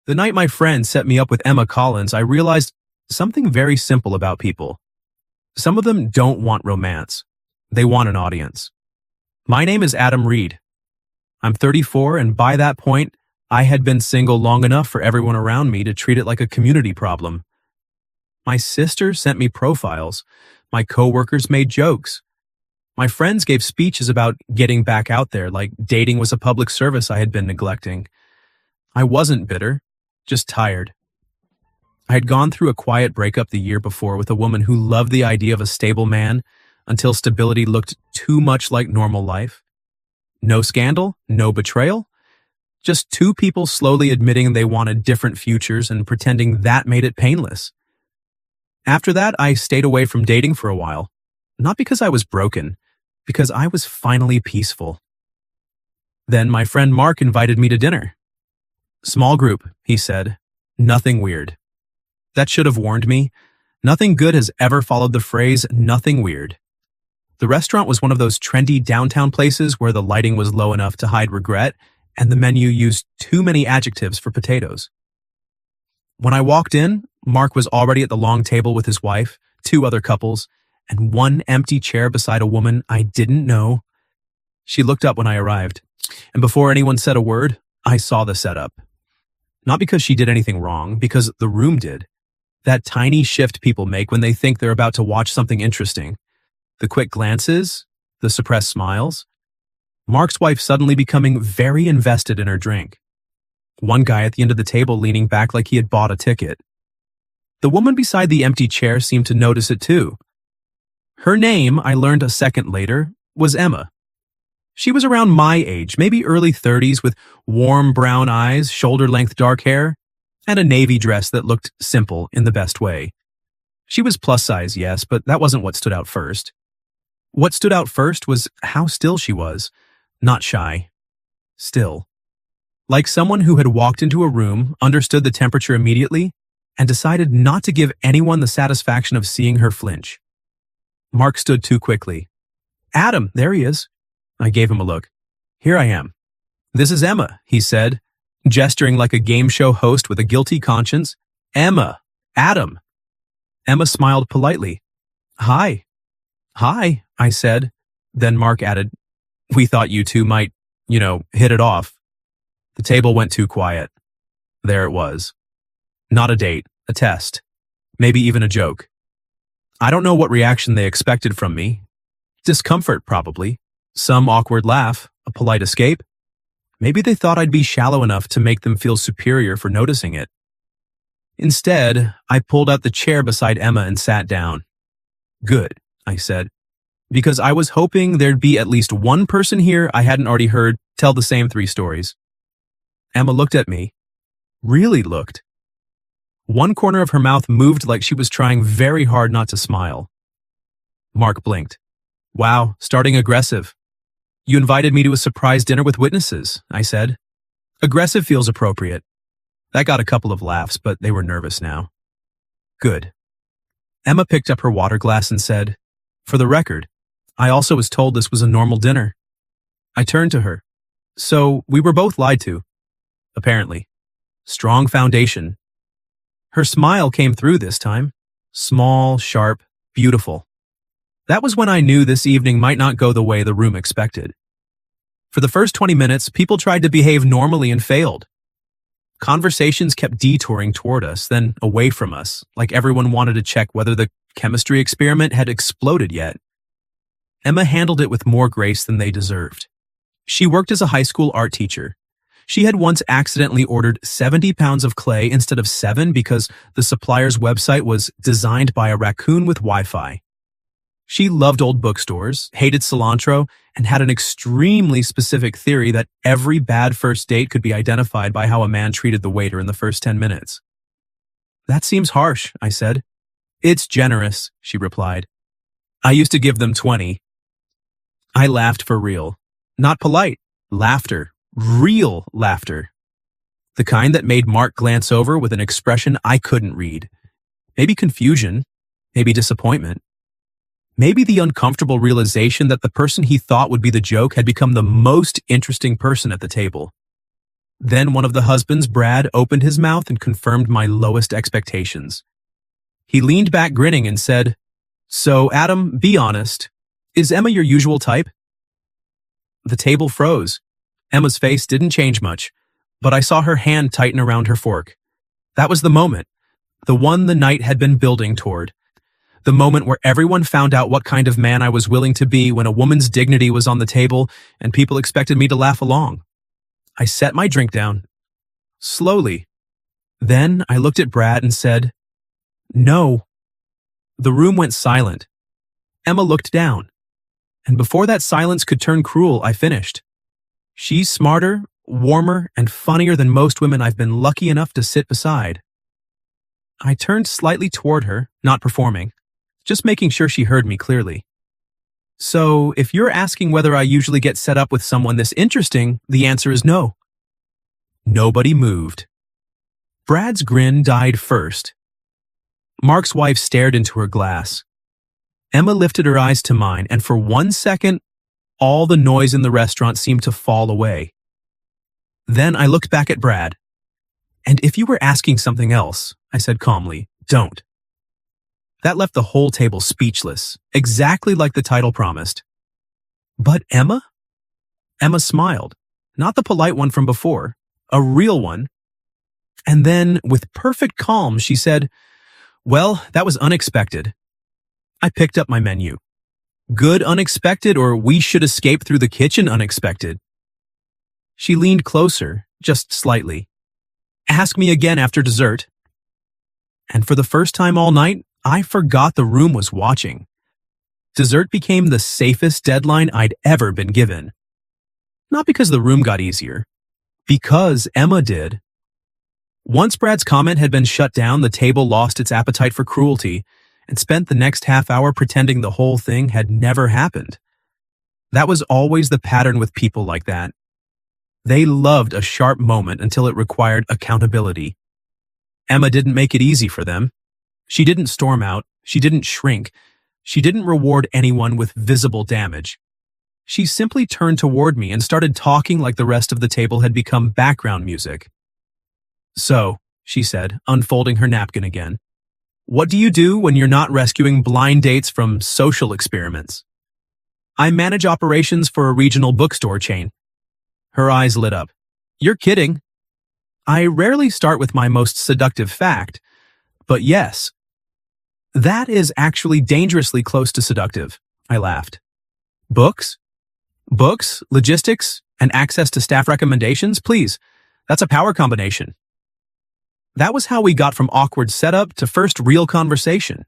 The night my friend set me up with Emma Collins, I realized something very simple about people. Some of them don't want romance. They want an audience. My name is Adam Reed. I'm 34, and by that point, I had been single long enough for everyone around me to treat it like a community problem. My sister sent me profiles. My coworkers made jokes. My friends gave speeches about getting back out there, like dating was a public service I had been neglecting. I wasn't bitter, just tired. I had gone through a quiet breakup the year before with a woman who loved the idea of a stable man until stability looked too much like normal life. No scandal, no betrayal, just two people slowly admitting they wanted different futures and pretending that made it painless. After that, I stayed away from dating for a while, not because I was broken, because I was finally peaceful. Then my friend Mark invited me to dinner. Small group, he said. Nothing weird. That should have warned me. Nothing good has ever followed the phrase, nothing weird. The restaurant was one of those trendy downtown places where the lighting was low enough to hide regret, and the menu used too many adjectives for potatoes. When I walked in, Mark was already at the long table with his wife, two other couples, and one empty chair beside a woman I didn't know. She looked up when I arrived, and before anyone said a word, I saw the setup. Not because she did anything wrong, because the room did. That tiny shift people make when they think they're about to watch something interesting. The quick glances, the suppressed smiles. Mark's wife suddenly becoming very invested in her drink. One guy at the end of the table leaning back like he had bought a ticket. The woman beside the empty chair seemed to notice it too. Her name, I learned a second later, was Emma. She was around my age, maybe early 30s, with warm brown eyes, shoulder-length dark hair, and a navy dress that looked simple in the best way. She was plus size, yes, but that wasn't what stood out first. What stood out first was how still she was. Not shy. Still. Like someone who had walked into a room, understood the temperature immediately, and decided not to give anyone the satisfaction of seeing her flinch. Mark stood too quickly. Adam, there he is. I gave him a look. Here I am. This is Emma, he said, gesturing like a game show host with a guilty conscience. Emma. Adam. Emma smiled politely. Hi. Hi, I said. Then Mark added, we thought you two might, hit it off. The table went too quiet. There it was. Not a date, a test. Maybe even a joke. I don't know what reaction they expected from me. Discomfort, probably. Some awkward laugh, a polite escape. Maybe they thought I'd be shallow enough to make them feel superior for noticing it. Instead, I pulled out the chair beside Emma and sat down. Good, I said, because I was hoping there'd be at least one person here I hadn't already heard tell the same 3 stories. Emma looked at me. Really looked. One corner of her mouth moved like she was trying very hard not to smile. Mark blinked. Wow, starting aggressive. You invited me to a surprise dinner with witnesses, I said. Aggressive feels appropriate. That got a couple of laughs, but they were nervous now. Good. Emma picked up her water glass and said, for the record, I also was told this was a normal dinner. I turned to her. So we were both lied to. Apparently. Strong foundation. Her smile came through this time. Small, sharp, beautiful. That was when I knew this evening might not go the way the room expected. For the first 20 minutes, people tried to behave normally and failed. Conversations kept detouring toward us, then away from us, like everyone wanted to check whether the chemistry experiment had exploded yet. Emma handled it with more grace than they deserved. She worked as a high school art teacher. She had once accidentally ordered 70 pounds of clay instead of 7 because the supplier's website was designed by a raccoon with Wi-Fi. She loved old bookstores, hated cilantro, and had an extremely specific theory that every bad first date could be identified by how a man treated the waiter in the first 10 minutes. That seems harsh, I said. It's generous, she replied. I used to give them 20. I laughed for real. Not polite. Laughter. Real laughter. The kind that made Mark glance over with an expression I couldn't read. Maybe confusion. Maybe disappointment. Maybe the uncomfortable realization that the person he thought would be the joke had become the most interesting person at the table. Then one of the husbands, Brad, opened his mouth and confirmed my lowest expectations. He leaned back grinning and said, "So, Adam, be honest. Is Emma your usual type?" The table froze. Emma's face didn't change much, but I saw her hand tighten around her fork. That was the moment, the one the night had been building toward. The moment where everyone found out what kind of man I was willing to be when a woman's dignity was on the table and people expected me to laugh along. I set my drink down, slowly. Then I looked at Brad and said, "No." The room went silent. Emma looked down. And before that silence could turn cruel, I finished. "She's smarter, warmer, and funnier than most women I've been lucky enough to sit beside." I turned slightly toward her, not performing, just making sure she heard me clearly. "So, if you're asking whether I usually get set up with someone this interesting, the answer is no." Nobody moved. Brad's grin died first. Mark's wife stared into her glass. Emma lifted her eyes to mine, and for 1 second, all the noise in the restaurant seemed to fall away. Then I looked back at Brad. "And if you were asking something else," I said calmly, "don't." That left the whole table speechless, exactly like the title promised. "But Emma?" Emma smiled, not the polite one from before, a real one. And then, with perfect calm, she said, "Well, that was unexpected." I picked up my menu. "Good unexpected, or we should escape through the kitchen unexpected?" She leaned closer, just slightly. "Ask me again after dessert." And for the first time all night, I forgot the room was watching. Dessert became the safest deadline I'd ever been given. Not because the room got easier, because Emma did. Once Brad's comment had been shut down, the table lost its appetite for cruelty and spent the next half hour pretending the whole thing had never happened. That was always the pattern with people like that. They loved a sharp moment until it required accountability. Emma didn't make it easy for them. She didn't storm out. She didn't shrink. She didn't reward anyone with visible damage. She simply turned toward me and started talking like the rest of the table had become background music. "So," she said, unfolding her napkin again, "what do you do when you're not rescuing blind dates from social experiments?" "I manage operations for a regional bookstore chain." Her eyes lit up. "You're kidding." "I rarely start with my most seductive fact, but yes." "That is actually dangerously close to seductive," I laughed. "Books? Books, logistics, and access to staff recommendations? Please, that's a power combination." That was how we got from awkward setup to first real conversation.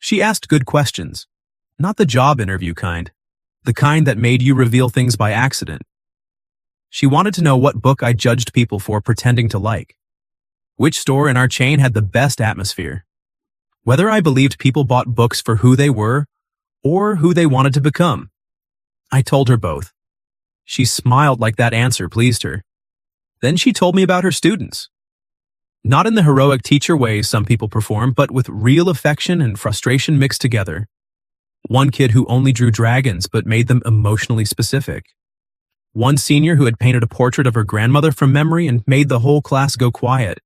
She asked good questions, not the job interview kind, the kind that made you reveal things by accident. She wanted to know what book I judged people for pretending to like, which store in our chain had the best atmosphere, whether I believed people bought books for who they were or who they wanted to become. I told her both. She smiled like that answer pleased her. Then she told me about her students. Not in the heroic teacher way some people perform, but with real affection and frustration mixed together. One kid who only drew dragons but made them emotionally specific. One senior who had painted a portrait of her grandmother from memory and made the whole class go quiet.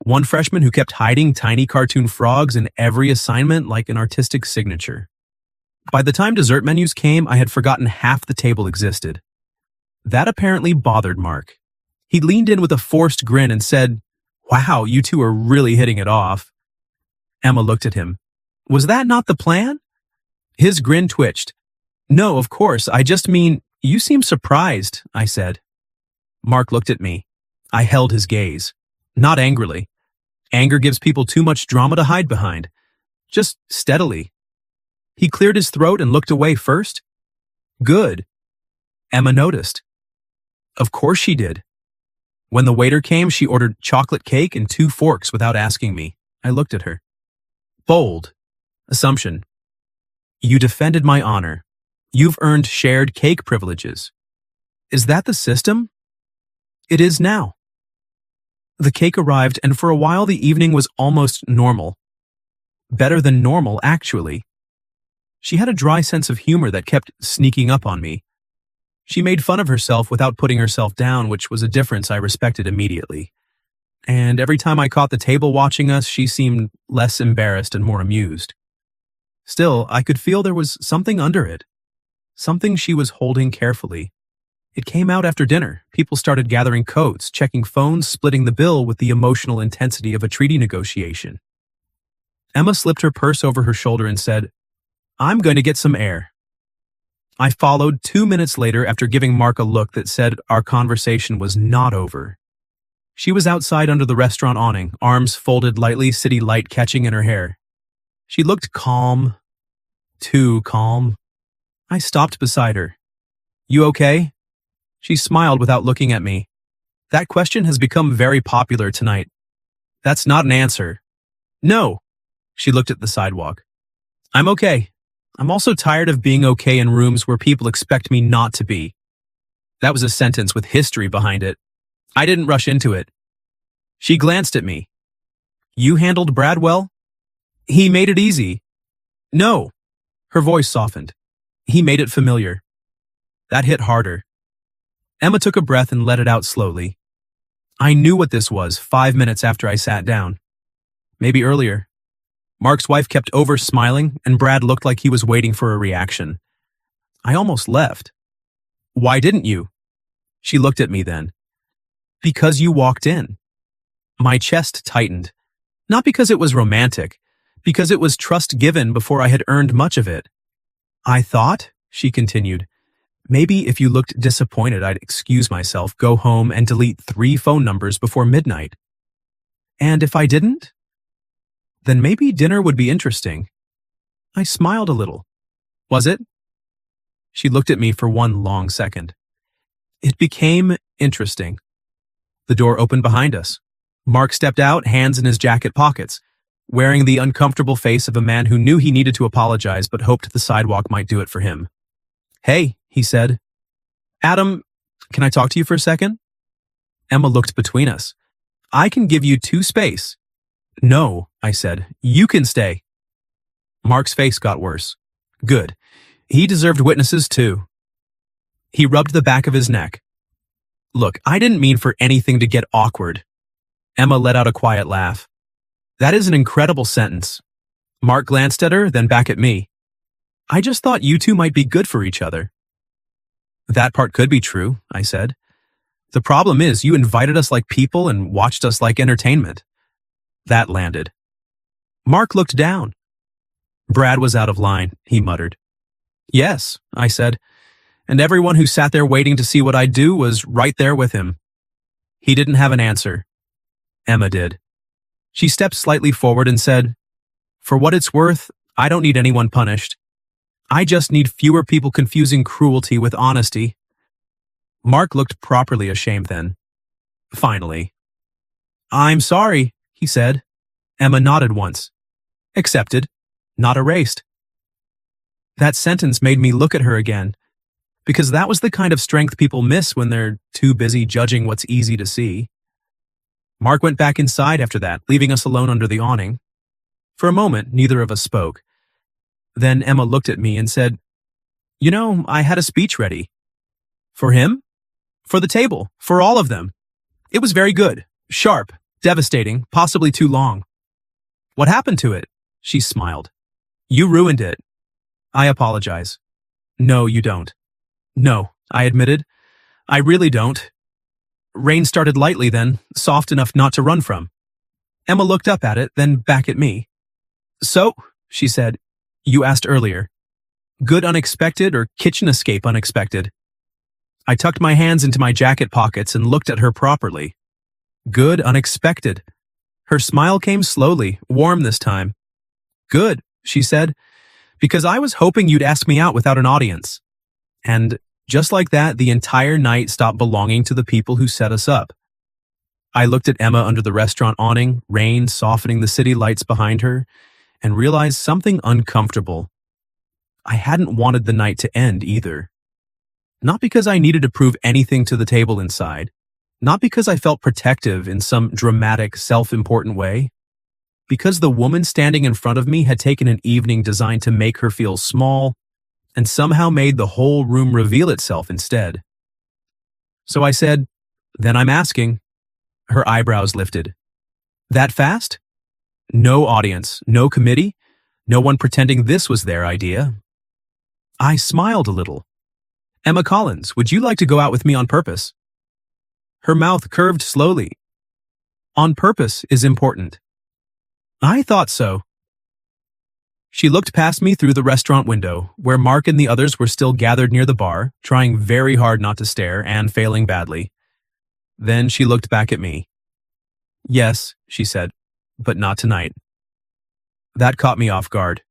One freshman who kept hiding tiny cartoon frogs in every assignment like an artistic signature. By the time dessert menus came, I had forgotten half the table existed. That apparently bothered Mark. He leaned in with a forced grin and said, "Wow, you two are really hitting it off." Emma looked at him. "Was that not the plan?" His grin twitched. "No, of course, I just mean, you seem surprised," I said. Mark looked at me. I held his gaze. Not angrily. Anger gives people too much drama to hide behind. Just steadily. He cleared his throat and looked away first. "Good." Emma noticed. Of course she did. When the waiter came, she ordered chocolate cake and 2 forks without asking me. I looked at her. Bold. Assumption. "You defended my honor. You've earned shared cake privileges." Is that the system? It is now. The cake arrived, and for a while the evening was almost normal. Better than normal, actually. She had a dry sense of humor that kept sneaking up on me. She made fun of herself without putting herself down, which was a difference I respected immediately. And every time I caught the table watching us, she seemed less embarrassed and more amused. Still, I could feel there was something under it. Something she was holding carefully. It came out after dinner. People started gathering coats, checking phones, splitting the bill with the emotional intensity of a treaty negotiation. Emma slipped her purse over her shoulder and said, "I'm going to get some air." I followed 2 minutes later after giving Mark a look that said our conversation was not over. She was outside under the restaurant awning, arms folded lightly, city light catching in her hair. She looked calm. Too calm. I stopped beside her. "You okay?" She smiled without looking at me. "That question has become very popular tonight." "That's not an answer." "No." She looked at the sidewalk. "I'm okay. I'm also tired of being okay in rooms where people expect me not to be." That was a sentence with history behind it. I didn't rush into it. She glanced at me. "You handled Brad well?" "He made it easy." "No." Her voice softened. "He made it familiar." That hit harder. Emma took a breath and let it out slowly. I knew what this was 5 minutes after I sat down. Maybe earlier. Mark's wife kept over smiling, and Brad looked like he was waiting for a reaction. I almost left. "Why didn't you?" She looked at me then. "Because you walked in." My chest tightened. Not because it was romantic, because it was trust given before I had earned much of it. "I thought," she continued, "maybe if you looked disappointed I'd excuse myself, go home, and delete 3 phone numbers before midnight. And if I didn't? Then maybe dinner would be interesting." I smiled a little. "Was it?" She looked at me for one long second. "It became interesting." The door opened behind us. Mark stepped out, hands in his jacket pockets, wearing the uncomfortable face of a man who knew he needed to apologize but hoped the sidewalk might do it for him. "Hey," he said. "Adam, can I talk to you for a second?" Emma looked between us. "I can give you 2 space." "No," I said. "You can stay." Mark's face got worse. Good. He deserved witnesses too. He rubbed the back of his neck. "Look, I didn't mean for anything to get awkward." Emma let out a quiet laugh. "That is an incredible sentence." Mark glanced at her, then back at me. "I just thought you two might be good for each other." "That part could be true," I said. "The problem is you invited us like people and watched us like entertainment." That landed. Mark looked down. "Brad was out of line," he muttered. "Yes," I said, "and everyone who sat there waiting to see what I'd do was right there with him." He didn't have an answer. Emma did. She stepped slightly forward and said, "For what it's worth, I don't need anyone punished. I just need fewer people confusing cruelty with honesty." Mark looked properly ashamed then. Finally. "I'm sorry," he said. Emma nodded once. Accepted, not erased. That sentence made me look at her again, because that was the kind of strength people miss when they're too busy judging what's easy to see. Mark went back inside after that, leaving us alone under the awning. For a moment, neither of us spoke. Then Emma looked at me and said, "You know, I had a speech ready." "For him?" "For the table, for all of them. It was very good, sharp, devastating, possibly too long." "What happened to it?" She smiled. "You ruined it." "I apologize." "No, you don't." "No," I admitted. "I really don't." Rain started lightly then, soft enough not to run from. Emma looked up at it, then back at me. "So," she said, "you asked earlier. Good unexpected or kitchen escape unexpected?" I tucked my hands into my jacket pockets and looked at her properly. Good unexpected. Her smile came slowly, warm this time. "Good," she said, "because I was hoping you'd ask me out without an audience." And just like that, the entire night stopped belonging to the people who set us up. I looked at Emma under the restaurant awning, rain softening the city lights behind her, and realized something uncomfortable. I hadn't wanted the night to end either. Not because I needed to prove anything to the table inside. Not because I felt protective in some dramatic, self-important way. Because the woman standing in front of me had taken an evening designed to make her feel small and somehow made the whole room reveal itself instead. So I said, "Then I'm asking." Her eyebrows lifted. "That fast? No audience, no committee, no one pretending this was their idea." I smiled a little. "Emma Collins, would you like to go out with me on purpose?" Her mouth curved slowly. "On purpose is important." I thought so. She looked past me through the restaurant window, where Mark and the others were still gathered near the bar, trying very hard not to stare and failing badly. Then she looked back at me. "Yes," she said, "but not tonight." That caught me off guard.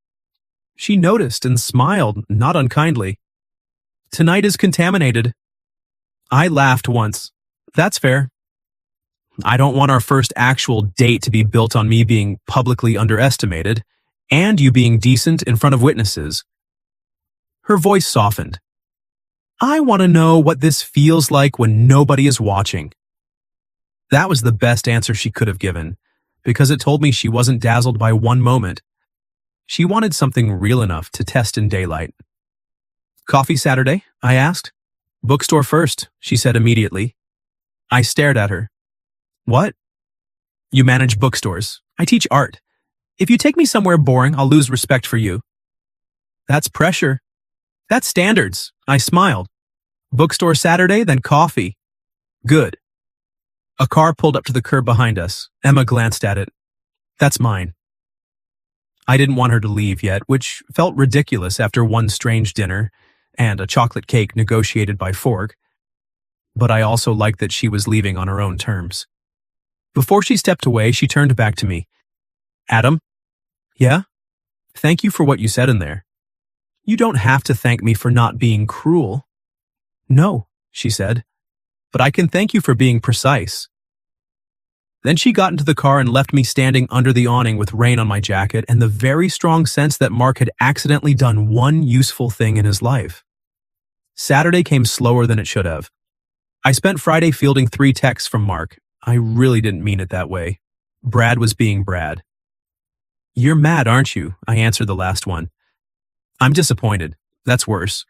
She noticed and smiled, not unkindly. "Tonight is contaminated." I laughed once. "That's fair." I don't want our first actual date to be built on me being publicly underestimated, and you being decent in front of witnesses. Her voice softened. "I want to know what this feels like when nobody is watching." That was the best answer she could have given, because it told me she wasn't dazzled by one moment. She wanted something real enough to test in daylight. "Coffee Saturday?" I asked. "Bookstore first," she said immediately. I stared at her. "What?" "You manage bookstores. I teach art. If you take me somewhere boring, I'll lose respect for you." "That's pressure." "That's standards." I smiled. "Bookstore Saturday, then coffee." "Good." A car pulled up to the curb behind us. Emma glanced at it. "That's mine." I didn't want her to leave yet, which felt ridiculous after one strange dinner and a chocolate cake negotiated by fork. But I also liked that she was leaving on her own terms. Before she stepped away, she turned back to me. "Adam?" "Yeah?" "Thank you for what you said in there." "You don't have to thank me for not being cruel." "No," she said, "but I can thank you for being precise." Then she got into the car and left me standing under the awning with rain on my jacket and the very strong sense that Mark had accidentally done one useful thing in his life. Saturday came slower than it should have. I spent Friday fielding 3 texts from Mark. I really didn't mean it that way. Brad was being Brad. "You're mad, aren't you?" I answered the last one. "I'm disappointed. That's worse."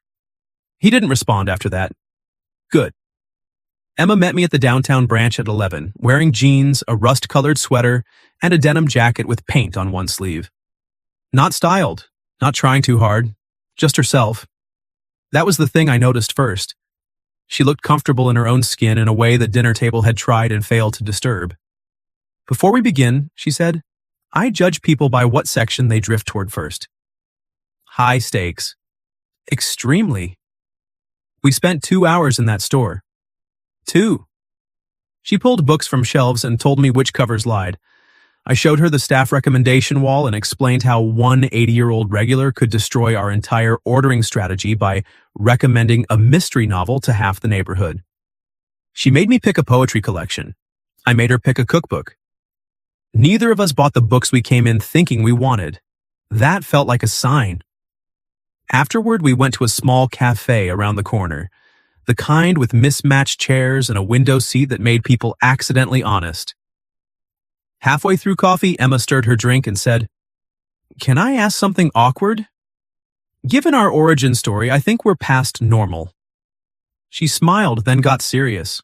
He didn't respond after that. Good. Emma met me at the downtown branch at 11, wearing jeans, a rust-colored sweater, and a denim jacket with paint on one sleeve. Not styled, not trying too hard, just herself. That was the thing I noticed first. She looked comfortable in her own skin in a way the dinner table had tried and failed to disturb. "Before we begin," she said, "I judge people by what section they drift toward first." High stakes. Extremely. We spent 2 hours in that store. 2. She pulled books from shelves and told me which covers lied. I showed her the staff recommendation wall and explained how one 80-year-old regular could destroy our entire ordering strategy by recommending a mystery novel to half the neighborhood. She made me pick a poetry collection. I made her pick a cookbook. Neither of us bought the books we came in thinking we wanted. That felt like a sign. Afterward, we went to a small cafe around the corner, the kind with mismatched chairs and a window seat that made people accidentally honest. Halfway through coffee, Emma stirred her drink and said, "Can I ask something awkward? Given our origin story, I think we're past normal." She smiled, then got serious.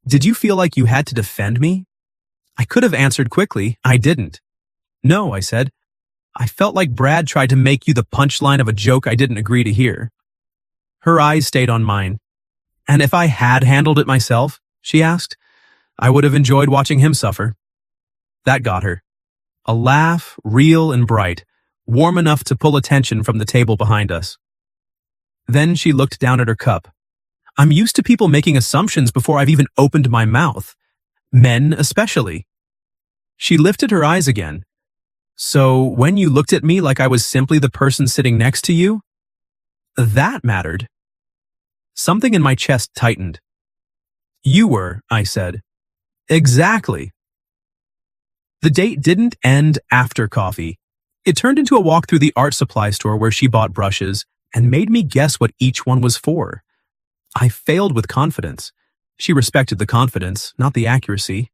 "Did you feel like you had to defend me?" I could have answered quickly. I didn't. "No," I said. "I felt like Brad tried to make you the punchline of a joke I didn't agree to hear." Her eyes stayed on mine. "And if I had handled it myself," she asked, "I would have enjoyed watching him suffer." That got her. A laugh, real and bright, warm enough to pull attention from the table behind us. Then she looked down at her cup. "I'm used to people making assumptions before I've even opened my mouth. Men especially." She lifted her eyes again. "So when you looked at me like I was simply the person sitting next to you, that mattered." Something in my chest tightened. "You were," I said. "Exactly." The date didn't end after coffee. It turned into a walk through the art supply store where she bought brushes and made me guess what each one was for. I failed with confidence. She respected the confidence, not the accuracy.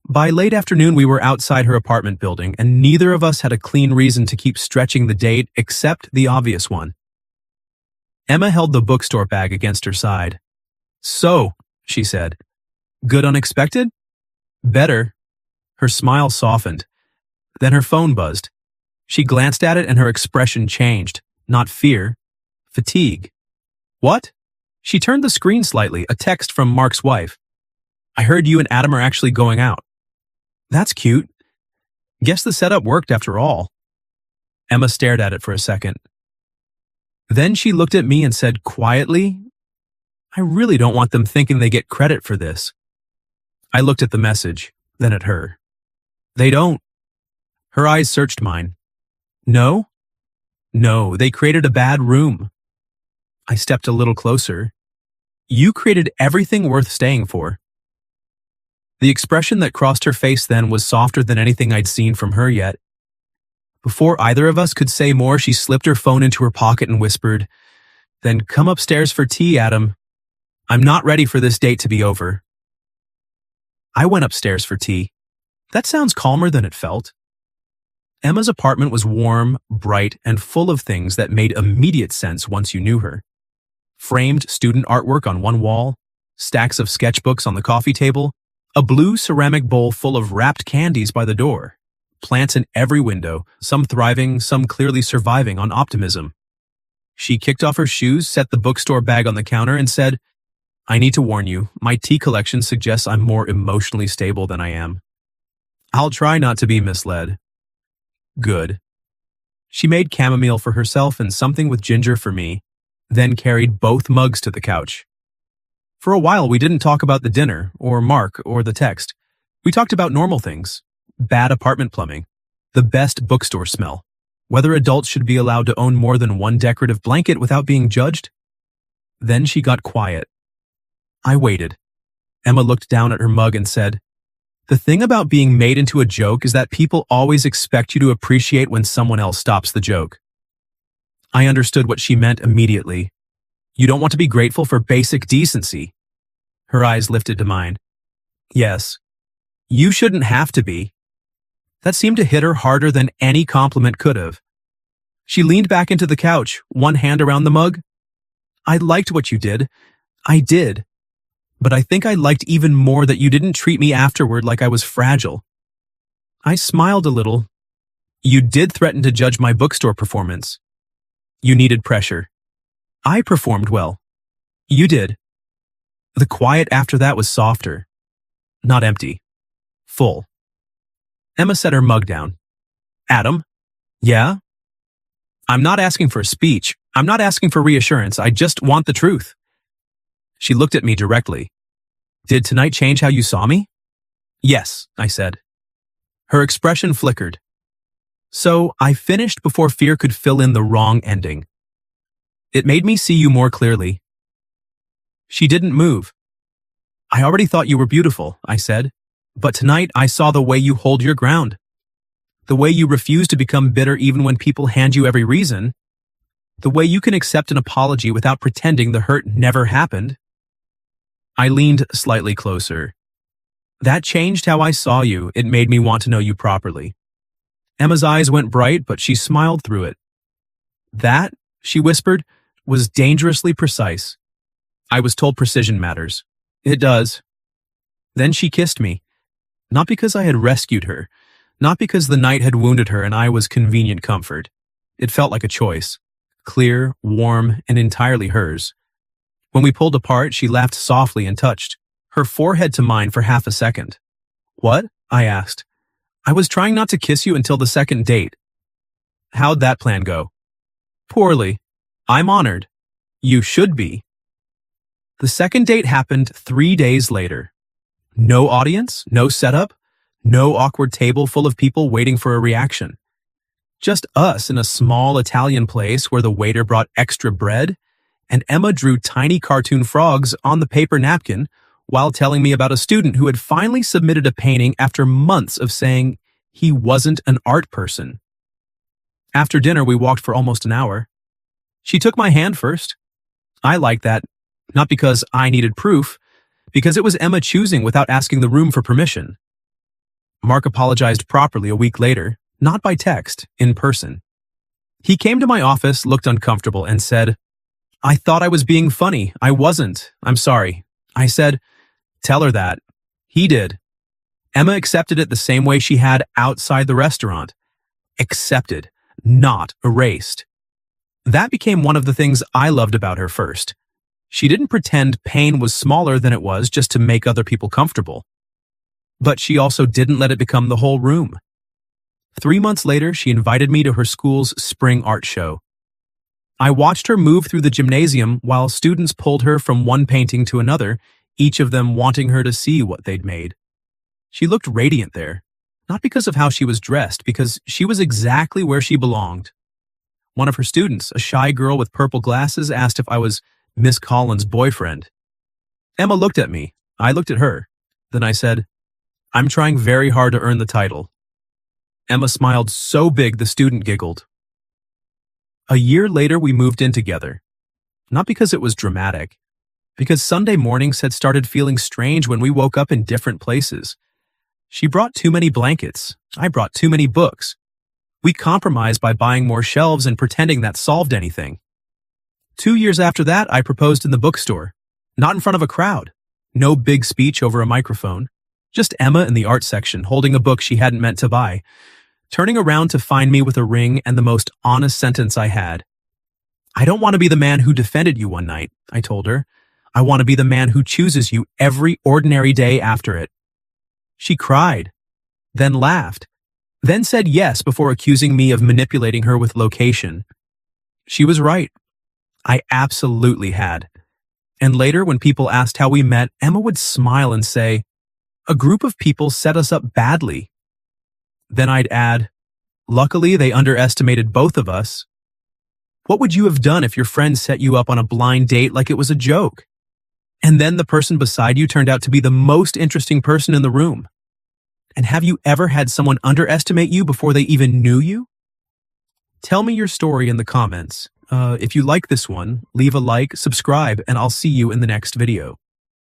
By late afternoon, we were outside her apartment building, and neither of us had a clean reason to keep stretching the date except the obvious one. Emma held the bookstore bag against her side. "So," she said. "Good unexpected?" "Better." Her smile softened. Then her phone buzzed. She glanced at it and her expression changed. Not fear. Fatigue. "What?" She turned the screen slightly, a text from Mark's wife. "I heard you and Adam are actually going out." "That's cute. Guess the setup worked after all." Emma stared at it for a second. Then she looked at me and said quietly, "I really don't want them thinking they get credit for this." I looked at the message, then at her. "They don't." Her eyes searched mine. "No?" "No, they created a bad room." I stepped a little closer. "You created everything worth staying for." The expression that crossed her face then was softer than anything I'd seen from her yet. Before either of us could say more, she slipped her phone into her pocket and whispered, "Then come upstairs for tea, Adam. I'm not ready for this date to be over." I went upstairs for tea. That sounds calmer than it felt. Emma's apartment was warm, bright, and full of things that made immediate sense once you knew her. Framed student artwork on one wall, stacks of sketchbooks on the coffee table, a blue ceramic bowl full of wrapped candies by the door, plants in every window, some thriving, some clearly surviving on optimism. She kicked off her shoes, set the bookstore bag on the counter, and said, "I need to warn you, my tea collection suggests I'm more emotionally stable than I am. I'll try not to be misled." Good. She made chamomile for herself and something with ginger for me, then carried both mugs to the couch. For a while, we didn't talk about the dinner, or Mark, or the text. We talked about normal things. Bad apartment plumbing. The best bookstore smell. Whether adults should be allowed to own more than one decorative blanket without being judged. Then she got quiet. I waited. Emma looked down at her mug and said, "The thing about being made into a joke is that people always expect you to appreciate when someone else stops the joke." I understood what she meant immediately. "You don't want to be grateful for basic decency." Her eyes lifted to mine. "Yes. You shouldn't have to be." That seemed to hit her harder than any compliment could have. She leaned back into the couch, one hand around the mug. "I liked what you did. I did. But I think I liked even more that you didn't treat me afterward like I was fragile." I smiled a little. "You did threaten to judge my bookstore performance. You needed pressure. I performed well. You did." The quiet after that was softer. Not empty. Full. Emma set her mug down. "Adam?" "Yeah?" "I'm not asking for a speech. I'm not asking for reassurance. I just want the truth." She looked at me directly. "Did tonight change how you saw me?" "Yes," I said. Her expression flickered. "So I finished before fear could fill in the wrong ending. It made me see you more clearly." She didn't move. "I already thought you were beautiful," I said. "But tonight I saw the way you hold your ground. The way you refuse to become bitter even when people hand you every reason. The way you can accept an apology without pretending the hurt never happened." I leaned slightly closer. "That changed how I saw you. It made me want to know you properly." Emma's eyes went bright, but she smiled through it. "That," she whispered, "was dangerously precise. I was told precision matters. It does." Then she kissed me. Not because I had rescued her. Not because the night had wounded her and I was convenient comfort. It felt like a choice. Clear, warm, and entirely hers. When we pulled apart, she laughed softly and touched her forehead to mine for half a second. "What?" I asked. "I was trying not to kiss you until the second date." "How'd that plan go?" "Poorly. I'm honored. You should be." The second date happened 3 days later. No audience, no setup, no awkward table full of people waiting for a reaction. Just us in a small Italian place where the waiter brought extra bread, and Emma drew tiny cartoon frogs on the paper napkin while telling me about a student who had finally submitted a painting after months of saying he wasn't an art person. After dinner, we walked for almost an hour. She took my hand first. I liked that, not because I needed proof, because it was Emma choosing without asking the room for permission. Mark apologized properly a week later, not by text, in person. He came to my office, looked uncomfortable, and said, I thought I was being funny. I wasn't. I'm sorry. I said, tell her that. He did. Emma accepted it the same way she had outside the restaurant. Accepted, not erased. That became one of the things I loved about her first. She didn't pretend pain was smaller than it was just to make other people comfortable. But she also didn't let it become the whole room. 3 months later, she invited me to her school's spring art show. I watched her move through the gymnasium while students pulled her from one painting to another, each of them wanting her to see what they'd made. She looked radiant there, not because of how she was dressed, because she was exactly where she belonged. One of her students, a shy girl with purple glasses, asked if I was Miss Collins' boyfriend. Emma looked at me. I looked at her. Then I said, I'm trying very hard to earn the title. Emma smiled so big the student giggled. A year later, we moved in together. Not because it was dramatic, because Sunday mornings had started feeling strange when we woke up in different places. She brought too many blankets. I brought too many books. We compromised by buying more shelves and pretending that solved anything. 2 years after that, I proposed in the bookstore. Not in front of a crowd. No big speech over a microphone. Just Emma in the art section holding a book she hadn't meant to buy, turning around to find me with a ring and the most honest sentence I had. I don't want to be the man who defended you one night, I told her. I want to be the man who chooses you every ordinary day after it. She cried, then laughed, then said yes before accusing me of manipulating her with location. She was right. I absolutely had. And later, when people asked how we met, Emma would smile and say, a group of people set us up badly. Then I'd add, luckily they underestimated both of us. What would you have done if your friend set you up on a blind date like it was a joke? And then the person beside you turned out to be the most interesting person in the room. And have you ever had someone underestimate you before they even knew you? Tell me your story in the comments. If you like this one, leave a like, subscribe, and I'll see you in the next video.